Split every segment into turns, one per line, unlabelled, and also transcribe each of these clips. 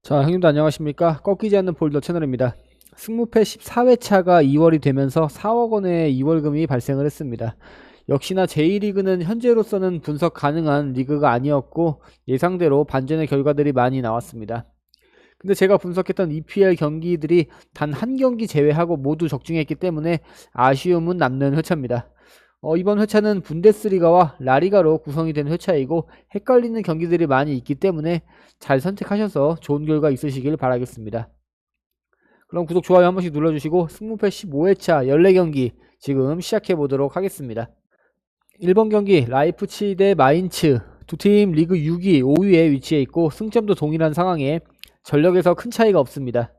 자, 형님도 안녕하십니까? 꺾이지 않는 폴더 채널입니다. 승무패 14회차가 2월이 되면서 4억 원의 2월금이 발생을 했습니다. 역시나 J리그는 현재로서는 분석 가능한 리그가 아니었고 예상대로 반전의 결과들이 많이 나왔습니다. 근데 제가 분석했던 EPL 경기들이 단 한 경기 제외하고 모두 적중했기 때문에 아쉬움은 남는 회차입니다. 이번 회차는 분데스리가와 라리가로 구성이 된 회차이고 헷갈리는 경기들이 많이 있기 때문에 잘 선택하셔서 좋은 결과 있으시길 바라겠습니다. 그럼 구독, 좋아요 한 번씩 눌러주시고 승무패 15회차 14경기 지금 시작해 보도록 하겠습니다. 1번 경기 라이프치히 대 마인츠, 두 팀 리그 6위, 5위에 위치해 있고 승점도 동일한 상황에 전력에서 큰 차이가 없습니다.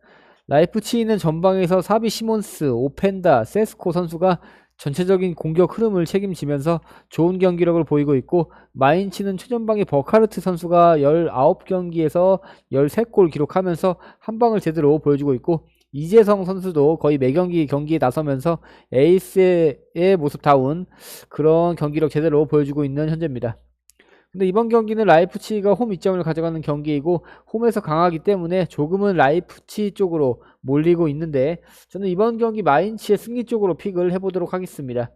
라이프치히는 전방에서 사비 시몬스, 오펜다, 세스코 선수가 전체적인 공격 흐름을 책임지면서 좋은 경기력을 보이고 있고, 마인츠는 최전방의 버카르트 선수가 19경기에서 13골 기록하면서 한방을 제대로 보여주고 있고, 이재성 선수도 거의 매경기 경기에 나서면서 에이스의 모습다운 그런 경기력 제대로 보여주고 있는 현재입니다. 근데 이번 경기는 라이프치히가 홈 이점을 가져가는 경기이고 홈에서 강하기 때문에 조금은 라이프치히 쪽으로 몰리고 있는데, 저는 이번 경기 마인츠의 승리 쪽으로 픽을 해보도록 하겠습니다.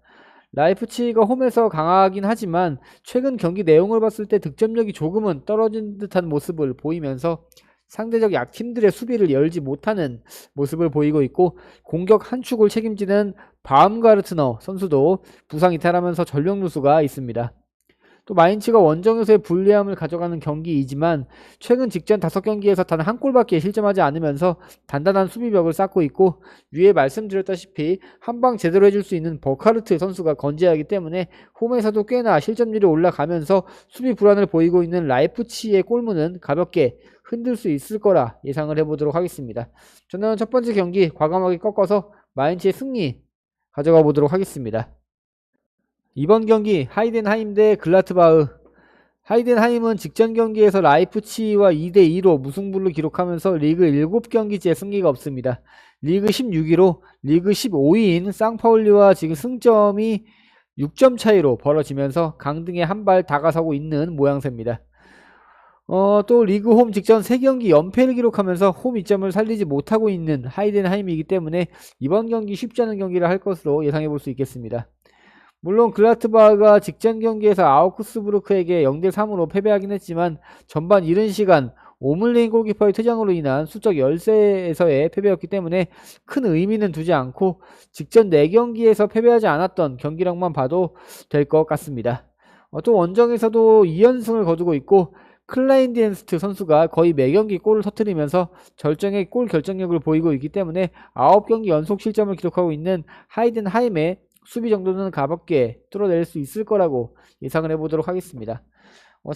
라이프치히가 홈에서 강하긴 하지만 최근 경기 내용을 봤을 때 득점력이 조금은 떨어진 듯한 모습을 보이면서 상대적 약팀들의 수비를 열지 못하는 모습을 보이고 있고, 공격 한 축을 책임지는 바움가르트너 선수도 부상 이탈하면서 전력 누수가 있습니다. 또 마인츠가 원정에서의 불리함을 가져가는 경기이지만 최근 직전 5경기에서 단 한 골밖에 실점하지 않으면서 단단한 수비벽을 쌓고 있고, 위에 말씀드렸다시피 한방 제대로 해줄 수 있는 버카르트 선수가 건재하기 때문에 홈에서도 꽤나 실점률이 올라가면서 수비 불안을 보이고 있는 라이프치히의 골문은 가볍게 흔들 수 있을 거라 예상을 해보도록 하겠습니다. 저는 첫 번째 경기 과감하게 꺾어서 마인츠의 승리 가져가 보도록 하겠습니다. 이번 경기 하이덴하임 대 글라트바흐. 하이덴하임은 직전 경기에서 라이프치히와 2대2로 무승부를 기록하면서 리그 7경기째 승리가 없습니다. 리그 16위로 리그 15위인 쌍파울리와 지금 승점이 6점 차이로 벌어지면서 강등에 한 발 다가서고 있는 모양새입니다. 또 리그 홈 직전 3경기 연패를 기록하면서 홈 이점을 살리지 못하고 있는 하이덴하임이기 때문에 이번 경기 쉽지 않은 경기를 할 것으로 예상해 볼 수 있겠습니다. 물론 글라트바흐가 직전 경기에서 아우크스부르크에게 0대3으로 패배하긴 했지만 전반 이른 시간 오물린 골키퍼의 퇴장으로 인한 수적 열세에서의 패배였기 때문에 큰 의미는 두지 않고 직전 4경기에서 패배하지 않았던 경기력만 봐도 될 것 같습니다. 또 원정에서도 2연승을 거두고 있고 클라인디엔스트 선수가 거의 매경기 골을 터뜨리면서 절정의 골 결정력을 보이고 있기 때문에 9경기 연속 실점을 기록하고 있는 하이덴하임의 수비 정도는 가볍게 뚫어낼 수 있을 거라고 예상을 해보도록 하겠습니다.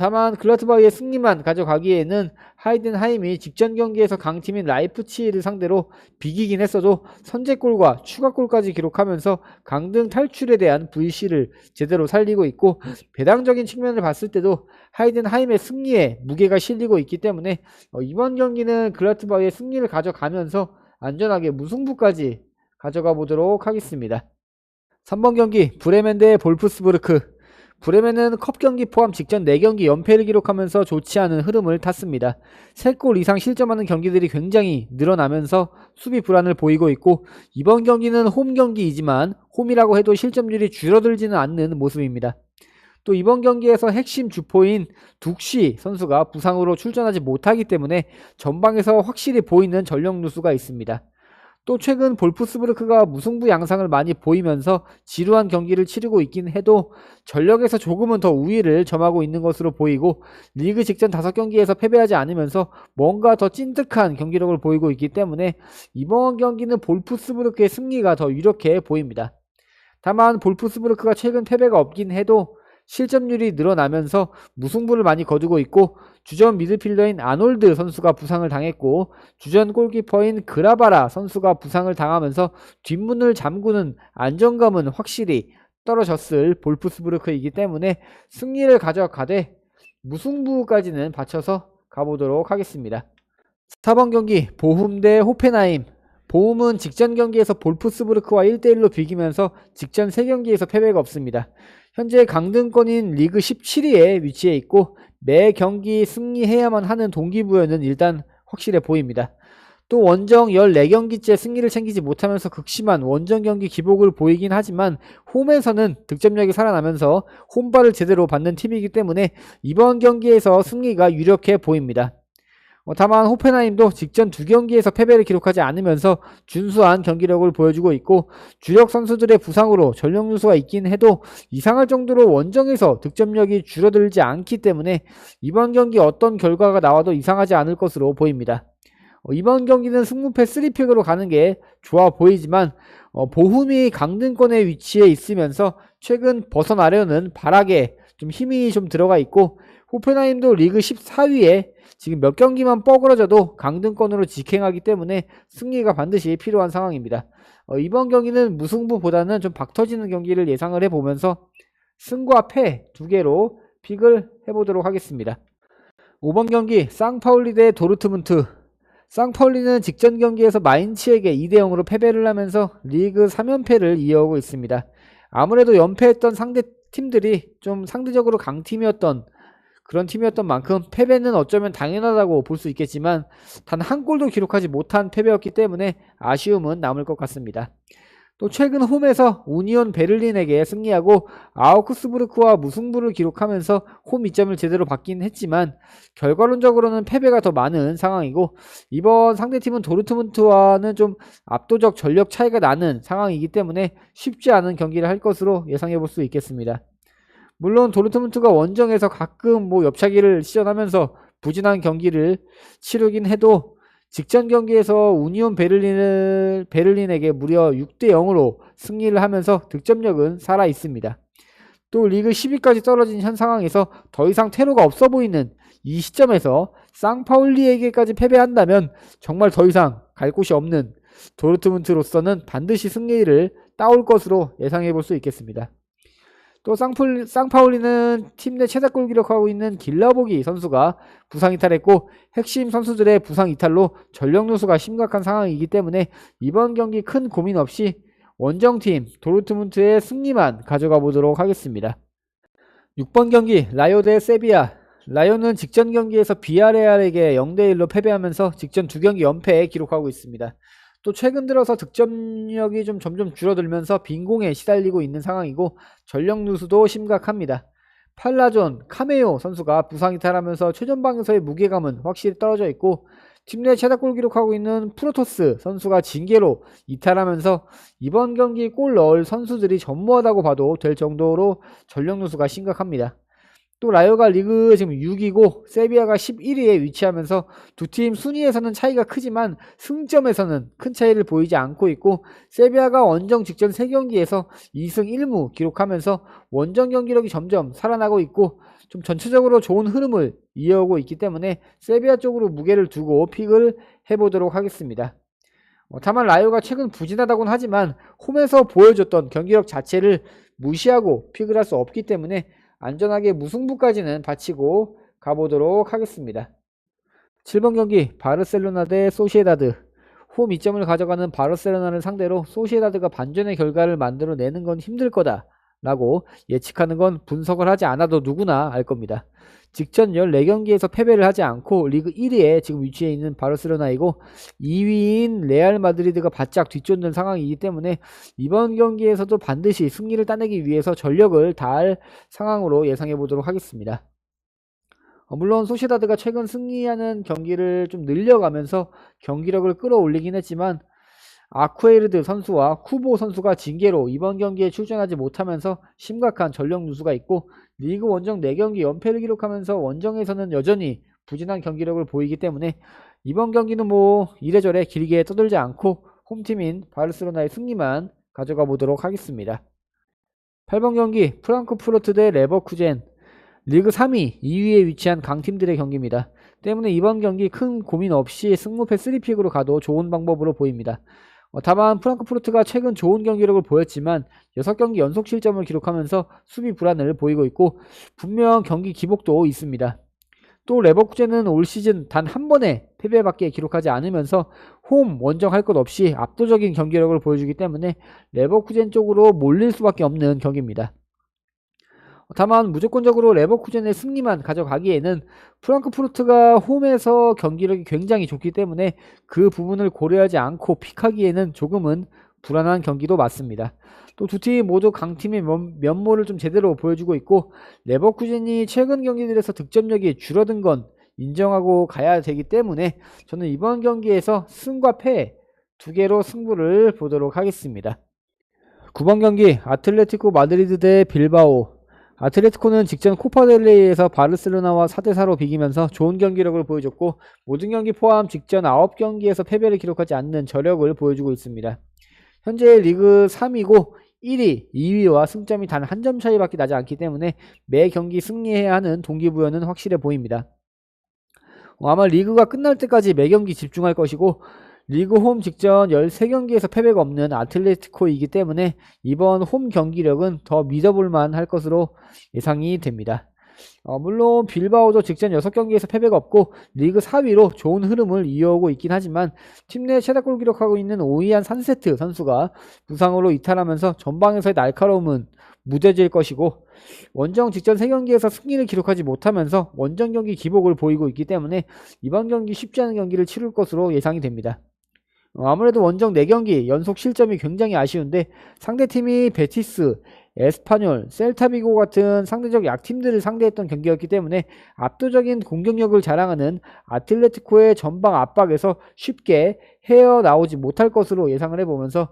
다만 글라트바흐의 승리만 가져가기에는 하이덴하임이 직전 경기에서 강팀인 라이프치히를 상대로 비기긴 했어도 선제골과 추가골까지 기록하면서 강등 탈출에 대한 불씨를 제대로 살리고 있고, 배당적인 측면을 봤을 때도 하이덴하임의 승리에 무게가 실리고 있기 때문에 이번 경기는 글라트바흐의 승리를 가져가면서 안전하게 무승부까지 가져가 보도록 하겠습니다. 3번 경기 브레멘 대 볼프스부르크. 브레멘은 컵 경기 포함 직전 4경기 연패를 기록하면서 좋지 않은 흐름을 탔습니다. 3골 이상 실점하는 경기들이 굉장히 늘어나면서 수비 불안을 보이고 있고, 이번 경기는 홈 경기이지만 홈이라고 해도 실점률이 줄어들지는 않는 모습입니다. 또 이번 경기에서 핵심 주포인 둑시 선수가 부상으로 출전하지 못하기 때문에 전방에서 확실히 보이는 전력 누수가 있습니다. 또 최근 볼프스부르크가 무승부 양상을 많이 보이면서 지루한 경기를 치르고 있긴 해도 전력에서 조금은 더 우위를 점하고 있는 것으로 보이고, 리그 직전 5경기에서 패배하지 않으면서 뭔가 더 찐득한 경기력을 보이고 있기 때문에 이번 경기는 볼프스부르크의 승리가 더 유력해 보입니다. 다만 볼프스부르크가 최근 패배가 없긴 해도 실점률이 늘어나면서 무승부를 많이 거두고 있고, 주전 미드필더인 아놀드 선수가 부상을 당했고 주전 골키퍼인 그라바라 선수가 부상을 당하면서 뒷문을 잠그는 안정감은 확실히 떨어졌을 볼프스부르크이기 때문에 승리를 가져가되 무승부까지는 받쳐서 가보도록 하겠습니다. 4번 경기 보훔 대 호펜하임. 보훔은 직전 경기에서 볼프스부르크와 1대1로 비기면서 직전 3경기에서 패배가 없습니다. 현재 강등권인 리그 17위에 위치해 있고 매 경기 승리해야만 하는 동기부여는 일단 확실해 보입니다. 또 원정 14경기째 승리를 챙기지 못하면서 극심한 원정 경기 기복을 보이긴 하지만 홈에서는 득점력이 살아나면서 홈발을 제대로 받는 팀이기 때문에 이번 경기에서 승리가 유력해 보입니다. 다만 호펜하임도 직전 2경기에서 패배를 기록하지 않으면서 준수한 경기력을 보여주고 있고 주력 선수들의 부상으로 전력 누수가 있긴 해도 이상할 정도로 원정에서 득점력이 줄어들지 않기 때문에 이번 경기 어떤 결과가 나와도 이상하지 않을 것으로 보입니다. 이번 경기는 승무패 3픽으로 가는 게 좋아 보이지만 보훔이 강등권에 위치해 있으면서 최근 벗어나려는 발악에 좀 힘이 좀 들어가 있고 호펜하임도 리그 14위에 지금 몇 경기만 뻐그러져도 강등권으로 직행하기 때문에 승리가 반드시 필요한 상황입니다. 이번 경기는 무승부보다는 좀 박터지는 경기를 예상을 해보면서 승과 패 2개로 픽을 해보도록 하겠습니다. 5번 경기 쌍파울리 대 도르트문트. 쌍파울리는 직전 경기에서 마인츠에게 2대0으로 패배를 하면서 리그 3연패를 이어오고 있습니다. 아무래도 연패했던 상대 팀들이 좀 상대적으로 강팀이었던 그런 팀이었던 만큼 패배는 어쩌면 당연하다고 볼 수 있겠지만 단 한 골도 기록하지 못한 패배였기 때문에 아쉬움은 남을 것 같습니다. 또 최근 홈에서 우니온 베를린에게 승리하고 아우크스부르크와 무승부를 기록하면서 홈 이점을 제대로 받긴 했지만 결과론적으로는 패배가 더 많은 상황이고 이번 상대팀은 도르트문트와는 좀 압도적 전력 차이가 나는 상황이기 때문에 쉽지 않은 경기를 할 것으로 예상해 볼 수 있겠습니다. 물론 도르트문트가 원정에서 가끔 옆차기를 시전하면서 부진한 경기를 치르긴 해도 직전 경기에서 우니온 베를린에게 무려 6대0으로 승리를 하면서 득점력은 살아 있습니다. 또 리그 10위까지 떨어진 현 상황에서 더 이상 퇴로가 없어 보이는 이 시점에서 쌍파울리에게까지 패배한다면 정말 더 이상 갈 곳이 없는 도르트문트로서는 반드시 승리를 따올 것으로 예상해 볼 수 있겠습니다. 또 쌍파울리는 팀 내 최다골 기록하고 있는 길라보기 선수가 부상 이탈했고 핵심 선수들의 부상 이탈로 전력 누수가 심각한 상황이기 때문에 이번 경기 큰 고민 없이 원정팀 도르트문트의 승리만 가져가 보도록 하겠습니다. 6번 경기 라요 대 세비야. 라요는 직전 경기에서 비아레알에게 0대1로 패배하면서 직전 2경기 연패에 기록하고 있습니다. 또 최근 들어서 득점력이 좀 점점 줄어들면서 빈공에 시달리고 있는 상황이고 전력 누수도 심각합니다. 팔라존, 카메오 선수가 부상 이탈하면서 최전방에서의 무게감은 확실히 떨어져 있고 팀 내 최다골 기록하고 있는 프로토스 선수가 징계로 이탈하면서 이번 경기 골 넣을 선수들이 전무하다고 봐도 될 정도로 전력 누수가 심각합니다. 또 라요가 리그 지금 6위고 세비야가 11위에 위치하면서 두 팀 순위에서는 차이가 크지만 승점에서는 큰 차이를 보이지 않고 있고 세비야가 원정 직전 3경기에서 2승 1무 기록하면서 원정 경기력이 점점 살아나고 있고 좀 전체적으로 좋은 흐름을 이어오고 있기 때문에 세비야 쪽으로 무게를 두고 픽을 해보도록 하겠습니다. 다만 라요가 최근 부진하다고는 하지만 홈에서 보여줬던 경기력 자체를 무시하고 픽을 할 수 없기 때문에 안전하게 무승부까지는 바치고 가보도록 하겠습니다. 7번 경기 바르셀로나 대 소시에다드. 홈 2점을 가져가는 바르셀로나를 상대로 소시에다드가 반전의 결과를 만들어내는 건 힘들 거다 라고 예측하는 건 분석을 하지 않아도 누구나 알 겁니다. 직전 14경기에서 패배를 하지 않고 리그 1위에 지금 위치해 있는 바르셀로나이고 2위인 레알 마드리드가 바짝 뒤쫓는 상황이기 때문에 이번 경기에서도 반드시 승리를 따내기 위해서 전력을 다할 상황으로 예상해 보도록 하겠습니다. 물론 소시다드가 최근 승리하는 경기를 좀 늘려가면서 경기력을 끌어올리긴 했지만 아쿠에르드 선수와 쿠보 선수가 징계로 이번 경기에 출전하지 못하면서 심각한 전력 누수가 있고 리그 원정 4경기 연패를 기록하면서 원정에서는 여전히 부진한 경기력을 보이기 때문에 이번 경기는 이래저래 길게 떠들지 않고 홈팀인 바르셀로나의 승리만 가져가 보도록 하겠습니다. 8번 경기 프랑크푸르트 대 레버쿠젠. 리그 3위, 2위에 위치한 강팀들의 경기입니다. 때문에 이번 경기 큰 고민 없이 승무패 3픽으로 가도 좋은 방법으로 보입니다. 다만 프랑크푸르트가 최근 좋은 경기력을 보였지만 6경기 연속 실점을 기록하면서 수비 불안을 보이고 있고 분명 경기 기복도 있습니다. 또 레버쿠젠은 올 시즌 단 한 번의 패배밖에 기록하지 않으면서 홈 원정할 것 없이 압도적인 경기력을 보여주기 때문에 레버쿠젠 쪽으로 몰릴 수밖에 없는 경기입니다. 다만 무조건적으로 레버쿠젠의 승리만 가져가기에는 프랑크푸르트가 홈에서 경기력이 굉장히 좋기 때문에 그 부분을 고려하지 않고 픽하기에는 조금은 불안한 경기도 맞습니다. 또 두 팀 모두 강팀의 면모를 좀 제대로 보여주고 있고, 레버쿠젠이 최근 경기들에서 득점력이 줄어든 건 인정하고 가야 되기 때문에 저는 이번 경기에서 승과 패 두 개로 승부를 보도록 하겠습니다. 9번 경기 아틀레티코 마드리드 대 빌바오. 아틀레티코는 직전 코파델레이에서 바르셀로나와 4대4로 비기면서 좋은 경기력을 보여줬고, 모든 경기 포함 직전 9경기에서 패배를 기록하지 않는 저력을 보여주고 있습니다. 현재 리그 3위고 1위, 2위와 승점이 단 한 점 차이밖에 나지 않기 때문에 매 경기 승리해야 하는 동기부여는 확실해 보입니다. 아마 리그가 끝날 때까지 매 경기 집중할 것이고, 리그 홈 직전 13경기에서 패배가 없는 아틀레티코이기 때문에 이번 홈 경기력은 더 믿어볼만 할 것으로 예상이 됩니다. 물론 빌바오도 직전 6경기에서 패배가 없고 리그 4위로 좋은 흐름을 이어오고 있긴 하지만 팀 내 최다골 기록하고 있는 오이안 산세트 선수가 부상으로 이탈하면서 전방에서의 날카로움은 무뎌질 것이고, 원정 직전 3경기에서 승리를 기록하지 못하면서 원정 경기 기복을 보이고 있기 때문에 이번 경기 쉽지 않은 경기를 치를 것으로 예상이 됩니다. 아무래도 원정 4경기 연속 실점이 굉장히 아쉬운데, 상대팀이 베티스, 에스파뇰, 셀타비고 같은 상대적 약팀들을 상대했던 경기였기 때문에 압도적인 공격력을 자랑하는 아틀레티코의 전방 압박에서 쉽게 헤어나오지 못할 것으로 예상을 해보면서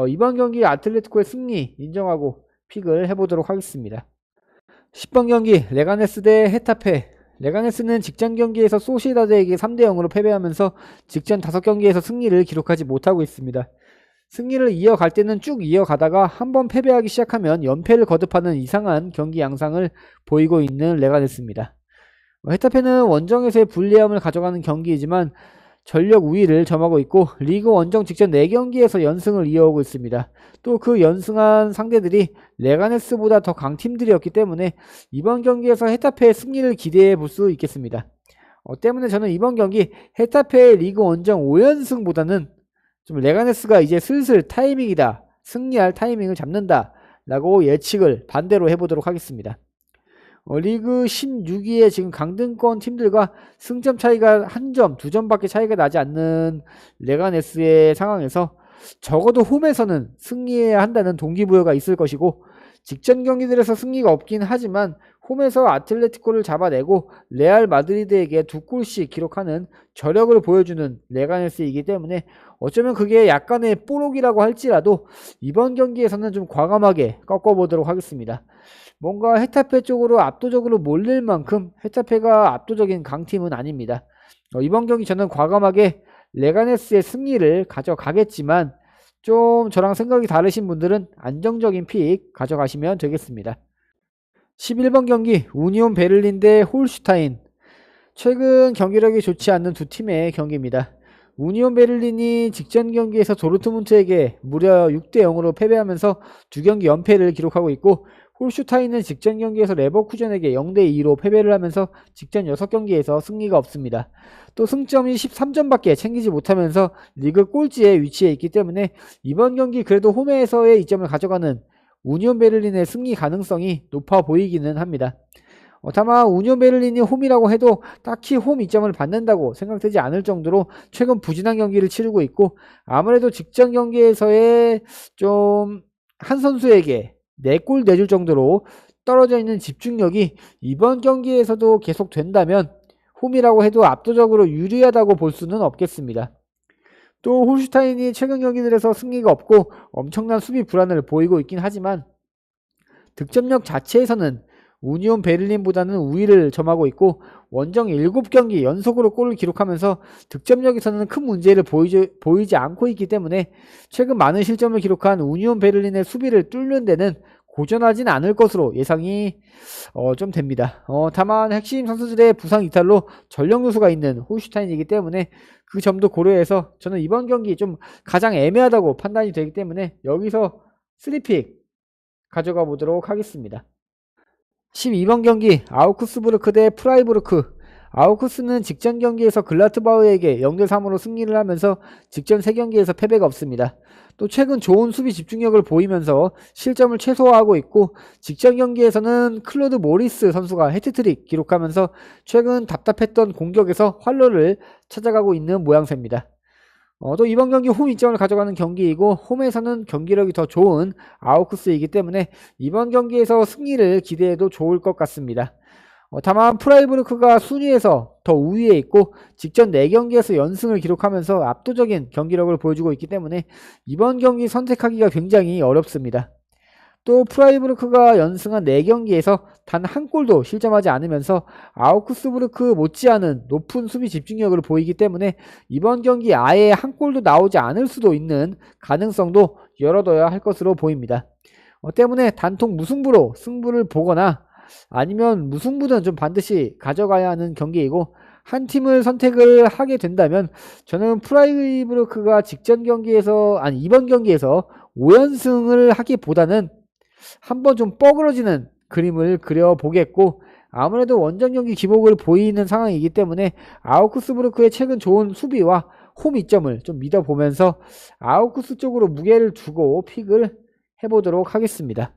이번 경기 아틀레티코의 승리 인정하고 픽을 해보도록 하겠습니다. 10번 경기 레가네스 대 헤타페. 레가네스는 직전 경기에서 소시에다드에게 3대0으로 패배하면서 직전 5경기에서 승리를 기록하지 못하고 있습니다. 승리를 이어갈 때는 쭉 이어가다가 한번 패배하기 시작하면 연패를 거듭하는 이상한 경기 양상을 보이고 있는 레가네스입니다. 헤타페는 원정에서의 불리함을 가져가는 경기이지만 전력 우위를 점하고 있고, 리그 원정 직전 4경기에서 연승을 이어오고 있습니다. 또 그 연승한 상대들이 레가네스보다 더 강팀들이었기 때문에 이번 경기에서 헤타페의 승리를 기대해 볼 수 있겠습니다. 때문에 저는 이번 경기 헤타페의 리그 원정 5연승보다는 좀 레가네스가 이제 슬슬 타이밍이다, 승리할 타이밍을 잡는다 라고 예측을 반대로 해보도록 하겠습니다. 리그 16위의 지금 강등권 팀들과 승점 차이가 1점, 2점밖에 차이가 나지 않는 레가네스의 상황에서 적어도 홈에서는 승리해야 한다는 동기부여가 있을 것이고, 직전 경기들에서 승리가 없긴 하지만 홈에서 아틀레티코를 잡아내고 레알 마드리드에게 2골씩 기록하는 저력을 보여주는 레가네스이기 때문에 어쩌면 그게 약간의 뽀록이라고 할지라도 이번 경기에서는 좀 과감하게 꺾어보도록 하겠습니다. 뭔가 헤타페 쪽으로 압도적으로 몰릴 만큼 헤타페가 압도적인 강팀은 아닙니다. 이번 경기 저는 과감하게 레가네스의 승리를 가져가겠지만, 좀 저랑 생각이 다르신 분들은 안정적인 픽 가져가시면 되겠습니다. 11번 경기 우니온 베를린 대 홀슈타인. 최근 경기력이 좋지 않는 두 팀의 경기입니다. 우니온 베를린이 직전 경기에서 도르트문트에게 무려 6대0으로 패배하면서 2경기 연패를 기록하고 있고, 홀슈타인은 직전 경기에서 레버쿠젠에게 0대2로 패배를 하면서 직전 6경기에서 승리가 없습니다. 또 승점이 13점밖에 챙기지 못하면서 리그 꼴찌에 위치해 있기 때문에 이번 경기 그래도 홈에서의 이점을 가져가는 우니온 베를린의 승리 가능성이 높아 보이기는 합니다. 다만 우니온 베를린이 홈이라고 해도 딱히 홈 이점을 받는다고 생각되지 않을 정도로 최근 부진한 경기를 치르고 있고, 아무래도 직전 경기에서의 좀 한 선수에게 4골 내줄 정도로 떨어져 있는 집중력이 이번 경기에서도 계속 된다면 홈이라고 해도 압도적으로 유리하다고 볼 수는 없겠습니다. 또 홀슈타인이 최근 경기들에서 승리가 없고 엄청난 수비 불안을 보이고 있긴 하지만 득점력 자체에서는 우니온 베를린보다는 우위를 점하고 있고, 원정 7경기 연속으로 골을 기록하면서 득점력에서는 큰 문제를 보이지 않고 있기 때문에 최근 많은 실점을 기록한 우니온 베를린의 수비를 뚫는 데는 고전하진 않을 것으로 예상이 좀 됩니다. 다만 핵심 선수들의 부상 이탈로 전력 요소가 있는 홀슈타인이기 때문에 그 점도 고려해서 저는 이번 경기 좀 가장 애매하다고 판단이 되기 때문에 여기서 3픽 가져가 보도록 하겠습니다. 12번 경기 아우크스부르크 대 프라이부르크. 아우크스는 직전 경기에서 글라트바흐에게 0대3으로 승리를 하면서 직전 3경기에서 패배가 없습니다. 또 최근 좋은 수비 집중력을 보이면서 실점을 최소화하고 있고, 직전 경기에서는 클로드 모리스 선수가 해트트릭 기록하면서 최근 답답했던 공격에서 활로를 찾아가고 있는 모양새입니다. 또 이번 경기 홈 이점을 가져가는 경기이고, 홈에서는 경기력이 더 좋은 아우크스이기 때문에 이번 경기에서 승리를 기대해도 좋을 것 같습니다. 다만 프라이부르크가 순위에서 더 우위에 있고 직전 4경기에서 연승을 기록하면서 압도적인 경기력을 보여주고 있기 때문에 이번 경기 선택하기가 굉장히 어렵습니다. 또 프라이부르크가 연승한 4경기에서 단 한 골도 실점하지 않으면서 아우크스부르크 못지않은 높은 수비 집중력을 보이기 때문에 이번 경기 아예 한 골도 나오지 않을 수도 있는 가능성도 열어둬야 할 것으로 보입니다. 때문에 단통 무승부로 승부를 보거나 아니면 무승부는 좀 반드시 가져가야 하는 경기이고, 한 팀을 선택을 하게 된다면 저는 프라이부르크가 직전 경기에서 이번 경기에서 5연승을 하기보다는 한번 좀 뻐그러지는 그림을 그려보겠고, 아무래도 원정 경기 기복을 보이는 상황이기 때문에 아우크스부르크의 최근 좋은 수비와 홈 이점을 좀 믿어보면서 아우크스 쪽으로 무게를 두고 픽을 해보도록 하겠습니다.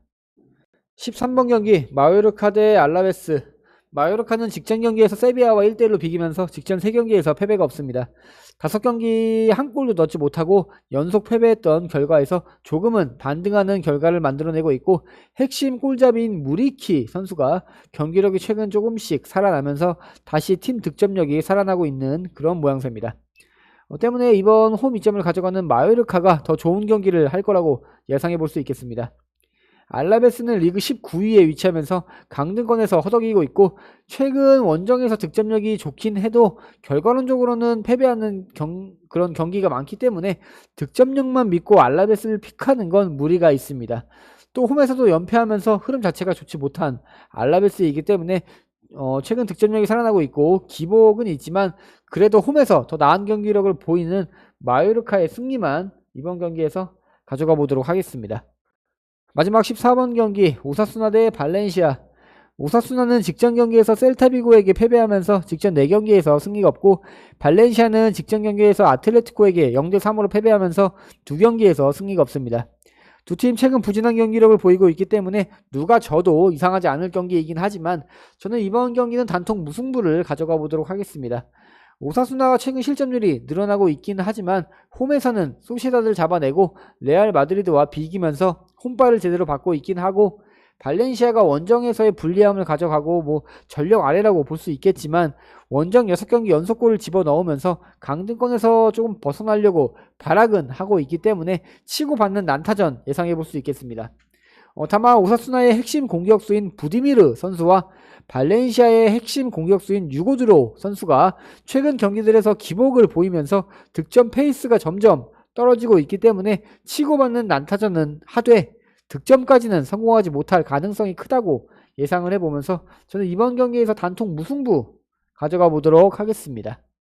13번 경기 마요르카 대 알라베스. 마요르카는 직전 경기에서 세비야와 1대1로 비기면서 직전 3경기에서 패배가 없습니다. 5경기 한 골도 넣지 못하고 연속 패배했던 결과에서 조금은 반등하는 결과를 만들어내고 있고, 핵심 골잡이인 무리키 선수가 경기력이 최근 조금씩 살아나면서 다시 팀 득점력이 살아나고 있는 그런 모양새입니다. 때문에 이번 홈 이점을 가져가는 마요르카가 더 좋은 경기를 할 거라고 예상해 볼 수 있겠습니다. 알라베스는 리그 19위에 위치하면서 강등권에서 허덕이고 있고, 최근 원정에서 득점력이 좋긴 해도 결과론적으로는 패배하는 그런 경기가 많기 때문에 득점력만 믿고 알라베스를 픽하는 건 무리가 있습니다. 또 홈에서도 연패하면서 흐름 자체가 좋지 못한 알라베스이기 때문에 최근 득점력이 살아나고 있고 기복은 있지만 그래도 홈에서 더 나은 경기력을 보이는 마요르카의 승리만 이번 경기에서 가져가 보도록 하겠습니다. 마지막 14번 경기 오사수나 대 발렌시아. 오사수나는 직전 경기에서 셀타비고에게 패배하면서 직전 4경기에서 승리가 없고, 발렌시아는 직전 경기에서 아틀레티코에게 0대3으로 패배하면서 2경기에서 승리가 없습니다. 두 팀 최근 부진한 경기력을 보이고 있기 때문에 누가 져도 이상하지 않을 경기이긴 하지만 저는 이번 경기는 단통 무승부를 가져가 보도록 하겠습니다. 오사수나가 최근 실점률이 늘어나고 있긴 하지만 홈에서는 소시다드를 잡아내고 레알 마드리드와 비기면서 홈발을 제대로 받고 있긴 하고, 발렌시아가 원정에서의 불리함을 가져가고 전력 아래라고 볼 수 있겠지만 원정 6경기 연속골을 집어넣으면서 강등권에서 조금 벗어나려고 발악은 하고 있기 때문에 치고받는 난타전 예상해 볼 수 있겠습니다. 다만 오사수나의 핵심 공격수인 부디미르 선수와 발렌시아의 핵심 공격수인 유고드로 선수가 최근 경기들에서 기복을 보이면서 득점 페이스가 점점 떨어지고 있기 때문에 치고받는 난타전은 하되 득점까지는 성공하지 못할 가능성이 크다고 예상을 해보면서 저는 이번 경기에서 단통 무승부 가져가 보도록 하겠습니다.